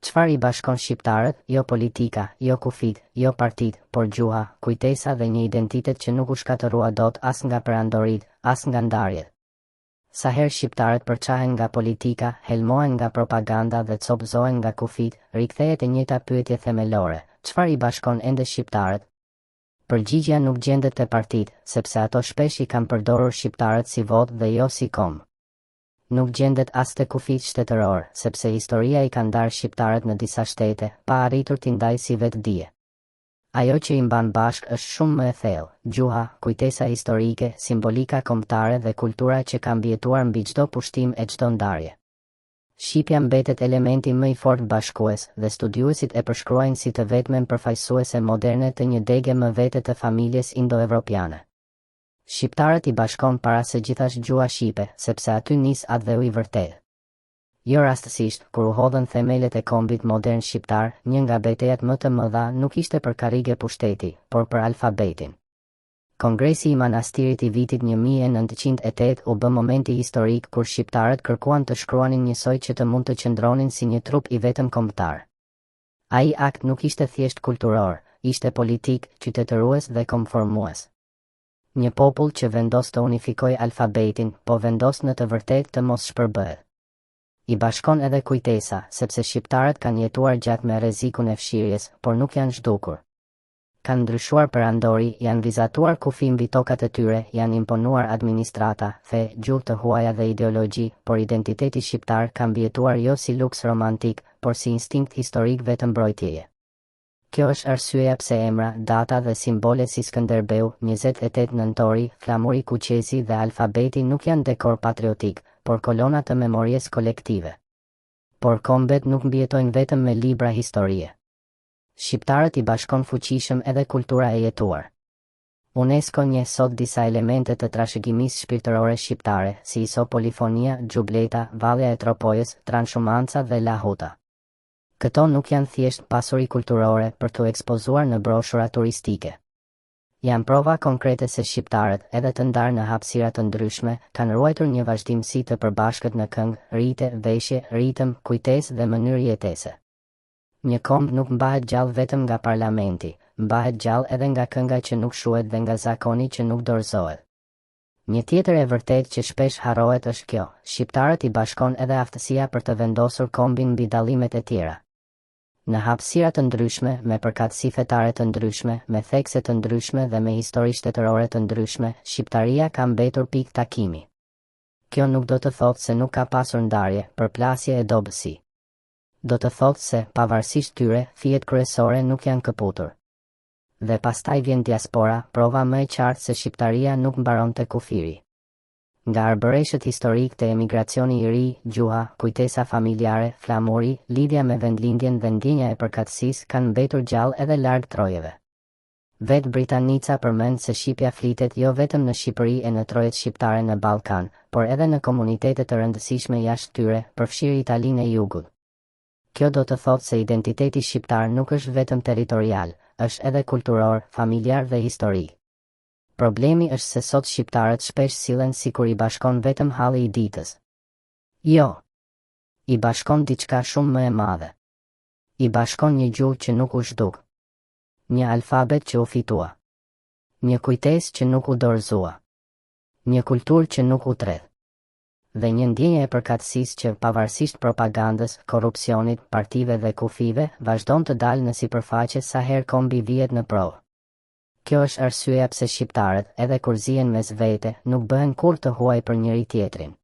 Çfarë i bashkon shqiptarët, jo politika, jo kufit, jo partit, por gjuha, kujtesa dhe një identitet që nuk u shkatërrua dot as nga perandorit, as nga ndarjet. Sa herë shqiptarët përçahen nga politika, helmohen nga propaganda dhe copëzohen nga kufit, rikthehet e njëjta pyetje themelore: çfarë i bashkon ende shqiptarët? Përgjigjja nuk gjendet te partitë, sepse ato shpesh i kanë përdorur shqiptarët si votë dhe jo si kom. Nuk gjendet as te kufit shtetëror, sepse historia i ka ndarë shqiptarët në disa shtete, pa arritur t'i ndajë si vetë dije. Ajo që i mban bashkë është shumë më e thellë: gjuha, kujtesa historike, simbolika kombëtare dhe kultura që ka mbijetuar mbi çdo pushtim e çdo ndarje. Shqipja mbetet elementi më i fortë bashkues dhe studiuesit e përshkruajnë si të vetmen përfaqësuese moderne të një dege më vete të familjes indo-evropiane. Shqiptarët i bashkon para se gjithashtu gjuha shqipe, sepse aty nis atë i vërtet. Jo rastësisht, kur u hodhën themelet e kombit modern shqiptar, një nga betejat më të mëdha nuk ishte për karrige pushteti, por për alfabetin. Kongresi i Manastirit i vitit 1908 u bë momenti historik kur shqiptarët kërkuan të shkruanin njësoj që të mund të qëndronin si një trup i vetëm kombëtar. Ai akt nuk ishte thjesht kulturor, ishte politik, qytetërues dhe konformues. Një popull që vendos të unifikoj alfabetin, po vendos në të vërtet të mos shpërbëhet. I bashkon edhe kujtesa, sepse shqiptarët kanë jetuar gjatë me rrezikun e fshirjes, por nuk janë zhdukur. Kanë ndryshuar perandori, janë vizatuar kufi mbi tokat e tyre, janë imponuar administrata, fe, gjuhë të huaja dhe ideologji, por identiteti shqiptar ka mbijetuar jo si luks romantik, por si instinkt historik vetëm mbrojtjeje. Kjo është arsyeja pse emra, data dhe simbole si Skënderbeu, 28 nëntori, flamuri kuqezi dhe alfabeti nuk janë dekor patriotik, por kolona të memories kolektive. Por kombet nuk mbijetojnë vetëm me libra historie. Shqiptarët i bashkon fuqishëm edhe kultura e jetuar. UNESCO njeh sot disa elemente të trashëgimisë shpirtërore shqiptare, si iso polifonia, xhubleta, vallja e Tropojës, transhumanca dhe lahuta. Këto nuk janë thjesht pasuri kulturore për të ekspozuar në broshura turistike. Janë prova konkrete se shqiptarët, edhe të ndarë në hapësira të ndryshme, kanë ruajtur një vazhdimsi të përbashkët në këngë, rite, veshje, ritëm, kujtesë dhe mënyrë jetese. Një komb nuk mbahet gjallë vetëm nga parlamenti, mbahet gjallë edhe nga kënga që nuk shuhet dhe nga zakoni që nuk dorëzohet. Një tjetër e vërtet që shpesh harrohet është kjo: shqiptarët i bashkon edhe aftësia për të vendosur kombin mbi dallimet e tjera. Në hapësira të ndryshme, me përkatësi fetare të ndryshme, me thekse të ndryshme dhe me histori shtetërore të ndryshme, shqiptaria ka mbetur pikë takimi. Kjo nuk do të thotë se nuk ka pasur ndarje, përplasje e dobësi. Do të thotë se, pavarësisht tyre, fijet kryesore nuk janë këputur. Dhe pastaj vjen diaspora, prova më e qartë se shqiptaria nuk mbaron te kufiri. Nga arbëreshët historik të emigracioni i ri, gjuha, kujtesa familjare, flamuri, lidhja me vendlindjen dhe ndjenja e përkatësisë kanë mbetur gjallë edhe larg trojeve. Vetë Britanica përmend se shqipja flitet jo vetëm në Shqipëri e në trojet shqiptare në Ballkan, por edhe në komunitete të rëndësishme jashtë tyre, përfshirë Italinë e Jugut. Kjo do të thotë se identiteti shqiptar nuk është vetëm territorial, është edhe kulturor, familjar dhe historik. Problemi është se sot shqiptarët shpesh sillen sikur i bashkon vetëm halli i ditës. Jo. I bashkon diçka shumë më e madhe. I bashkon një gjuhë që nuk u zhduk. Një alfabet që u fitua. Një kujtesë që nuk u dorëzua. Një kulturë që nuk u tredh. Dhe një ndjenje e përkatësisë që, pavarësisht propagandës, korrupsionit, partive dhe kufive, vazhdon të dalë në sipërfaqe sa herë kombi vihet në provë. Kjo është arsyeja pse shqiptarët, edhe kur zihen mes vete, nuk bëhen kurrë të huaj për njëri tjetrin.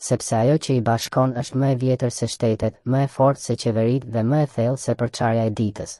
Sepse ajo që i bashkon është më e vjetër se shtetet, më e fortë se qeveritë dhe më e thellë se përçarja e ditës.